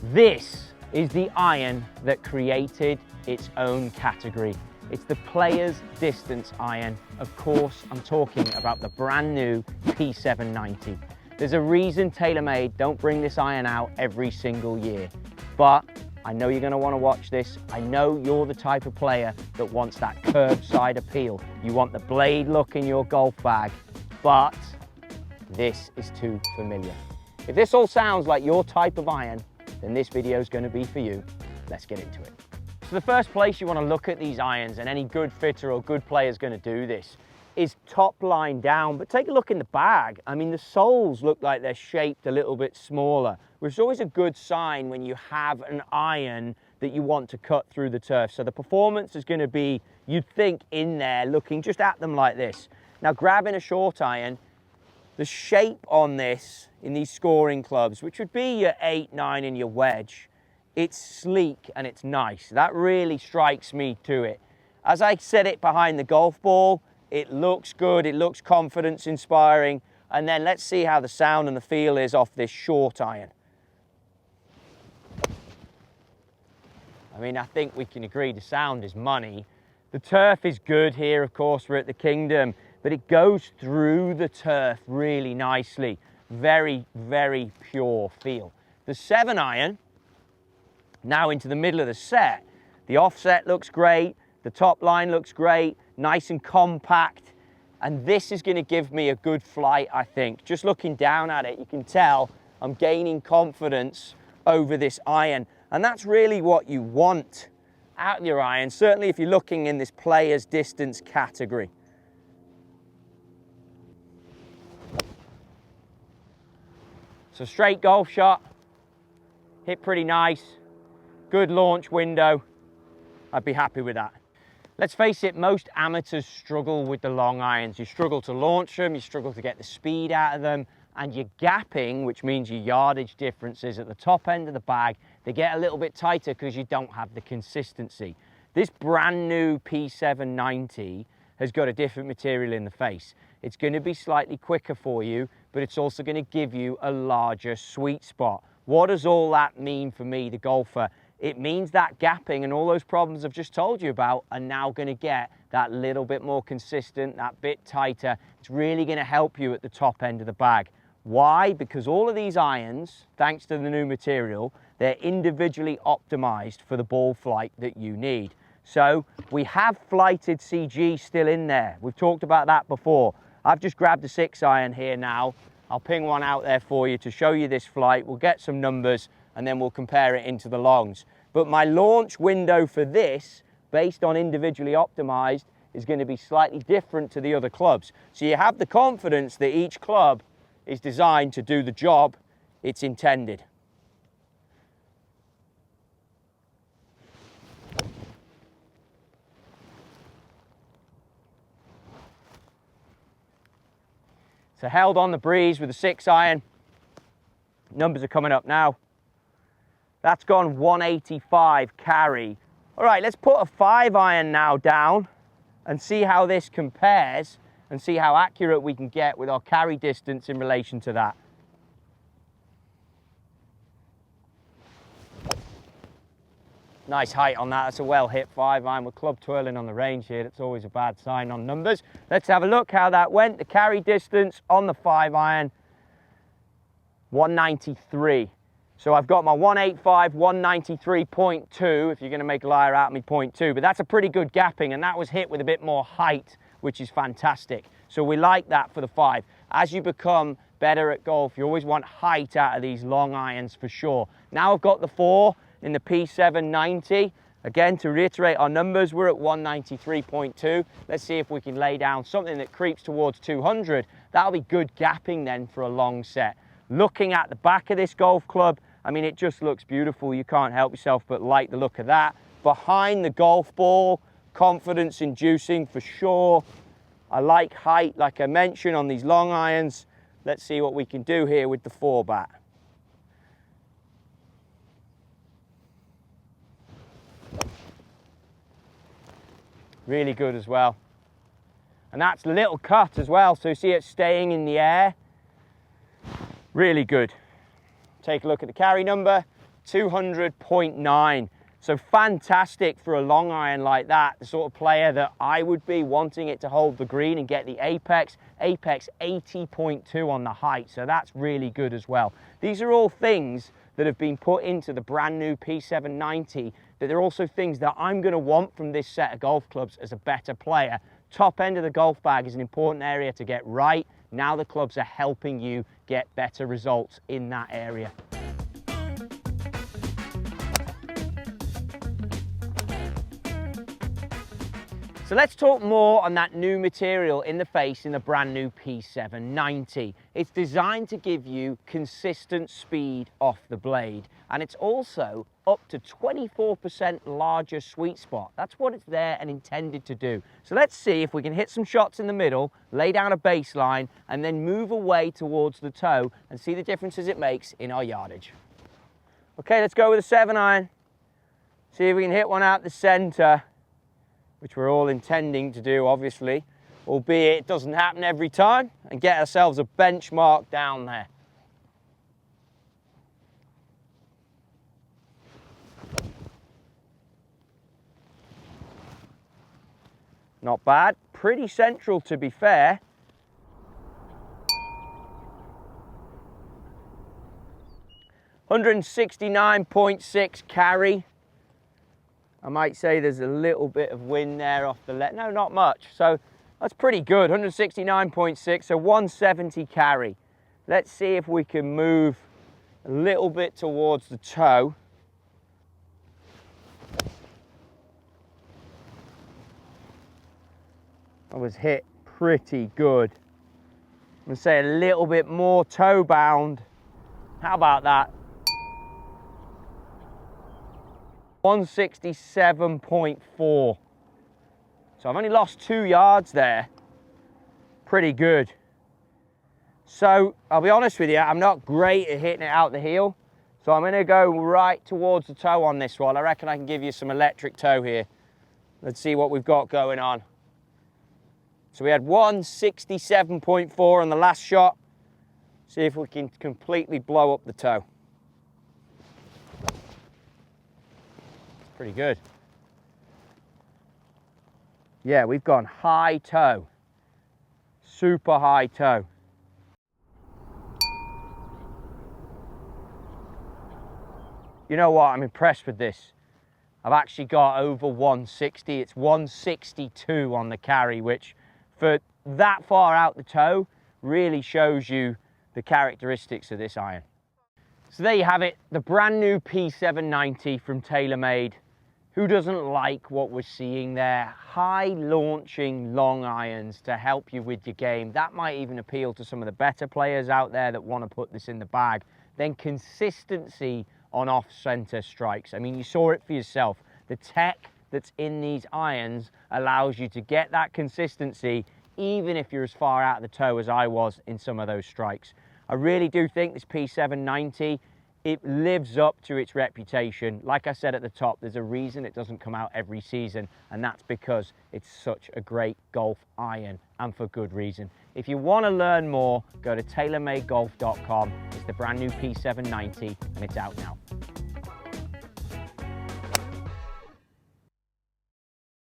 This is the iron that created its own category. It's the player's distance iron. Of course, I'm talking about the brand new P790. There's a reason TaylorMade don't bring this iron out every single year, but I know you're going to want to watch this. I know you're the type of player that wants that curbside appeal. You want the blade look in your golf bag, but this is too familiar. If this all sounds like your type of iron, then this video is going to be for you. Let's get into it. So the first place you want to look at these irons, and any good fitter or good player is going to do this, is top line down. But take a look in the bag. I mean, the soles look like they're shaped a little bit smaller, which is always a good sign when you have an iron that you want to cut through the turf. So the performance is going to be, you'd think, in there looking just at them like this. Now, grabbing a short iron, the shape on this in these scoring clubs, which would be your 8, 9 and your wedge, it's sleek and it's nice. That really strikes me to it. As I set it behind the golf ball, it looks good, it looks confidence inspiring. And then let's see how the sound and the feel is off this short iron. I mean, I think we can agree the sound is money. The turf is good here, of course, we're at the Kingdom, but it goes through the turf really nicely. Very, very pure feel. The 7 iron, now into the middle of the set, the offset looks great, the top line looks great, nice and compact, and this is going to give me a good flight, I think. Just looking down at it, you can tell I'm gaining confidence over this iron, and that's really what you want out of your iron, certainly if you're looking in this player's distance category. So straight golf shot, hit pretty nice, good launch window. I'd be happy with that. Let's face it, most amateurs struggle with the long irons. You struggle to launch them, you struggle to get the speed out of them, and your gapping, which means your yardage differences at the top end of the bag, they get a little bit tighter because you don't have the consistency. This brand new P790 has got a different material in the face. It's going to be slightly quicker for you, but it's also going to give you a larger sweet spot. What does all that mean for me, the golfer? It means that gapping and all those problems I've just told you about are now going to get that little bit more consistent, that bit tighter. It's really going to help you at the top end of the bag. Why? Because all of these irons, thanks to the new material, they're individually optimized for the ball flight that you need. So we have FLTD CG still in there. We've talked about that before. I've just grabbed a 6 iron here now. I'll ping one out there for you to show you this flight. We'll get some numbers and then we'll compare it into the longs. But my launch window for this, based on individually optimized, is going to be slightly different to the other clubs. So you have the confidence that each club is designed to do the job it's intended. So held on the breeze with a 6 iron. Numbers are coming up now. That's gone 185 carry. All right, let's put a 5 iron now down and see how this compares and see how accurate we can get with our carry distance in relation to that. Nice height on that. That's a well hit 5 iron. We're club twirling on the range here. That's always a bad sign on numbers. Let's have a look how that went. The carry distance on the 5 iron, 193. So I've got my 185, 193.2, if you're going to make a liar out of me, 0.2. But that's a pretty good gapping, and that was hit with a bit more height, which is fantastic. So we like that for the 5. As you become better at golf, you always want height out of these long irons for sure. Now I've got the 4 in the P790. Again, to reiterate our numbers, we're at 193.2. Let's see if we can lay down something that creeps towards 200. That'll be good gapping then for a long set. Looking at the back of this golf club, I mean, it just looks beautiful. You can't help yourself but like the look of that. Behind the golf ball, confidence inducing for sure. I like height, like I mentioned, on these long irons. Let's see what we can do here with the 4 bat. Really good as well. And that's a little cut as well, so you see it staying in the air. Really good. Take a look at the carry number, 200.9. So fantastic for a long iron like that, the sort of player that I would be, wanting it to hold the green and get the apex. Apex 80.2 on the height, so that's really good as well. These are all things that have been put into the brand new P790, but they're also things that I'm going to want from this set of golf clubs as a better player. Top end of the golf bag is an important area to get right. Now the clubs are helping you get better results in that area. So let's talk more on that new material in the face in the brand new P790. It's designed to give you consistent speed off the blade, and it's also up to 24% larger sweet spot. That's what it's there and intended to do. So let's see if we can hit some shots in the middle, lay down a baseline, and then move away towards the toe and see the differences it makes in our yardage. Okay, let's go with a 7-iron. See if we can hit one out the center, which we're all intending to do, obviously, albeit it doesn't happen every time, and get ourselves a benchmark down there. Not bad, pretty central to be fair. $169.6 carry. I might say there's a little bit of wind there off the left. No, not much. So that's pretty good. 169.6, so 170 carry. Let's see if we can move a little bit towards the toe. I was hit pretty good. I'm going to say a little bit more toe bound. How about that? 167.4. So I've only lost 2 yards there. Pretty good. So I'll be honest with you, I'm not great at hitting it out the heel. So I'm going to go right towards the toe on this one. I reckon I can give you some electric toe here. Let's see what we've got going on. So we had 167.4 on the last shot. See if we can completely blow up the toe. Pretty good. Yeah, we've gone high toe. Super high toe. You know what? I'm impressed with this. I've actually got over 160. It's 162 on the carry, which for that far out the toe really shows you the characteristics of this iron. So there you have it, the brand new P790 from TaylorMade. Who doesn't like what we're seeing there? High launching long irons to help you with your game. That might even appeal to some of the better players out there that want to put this in the bag. Then consistency on off-center strikes. I mean, you saw it for yourself. The tech that's in these irons allows you to get that consistency even if you're as far out of the toe as I was in some of those strikes. I really do think this P790, it lives up to its reputation. Like I said at the top, there's a reason it doesn't come out every season, and that's because it's such a great golf iron, and for good reason. If you want to learn more, go to TaylorMadeGolf.com. It's the brand new P790, and it's out now.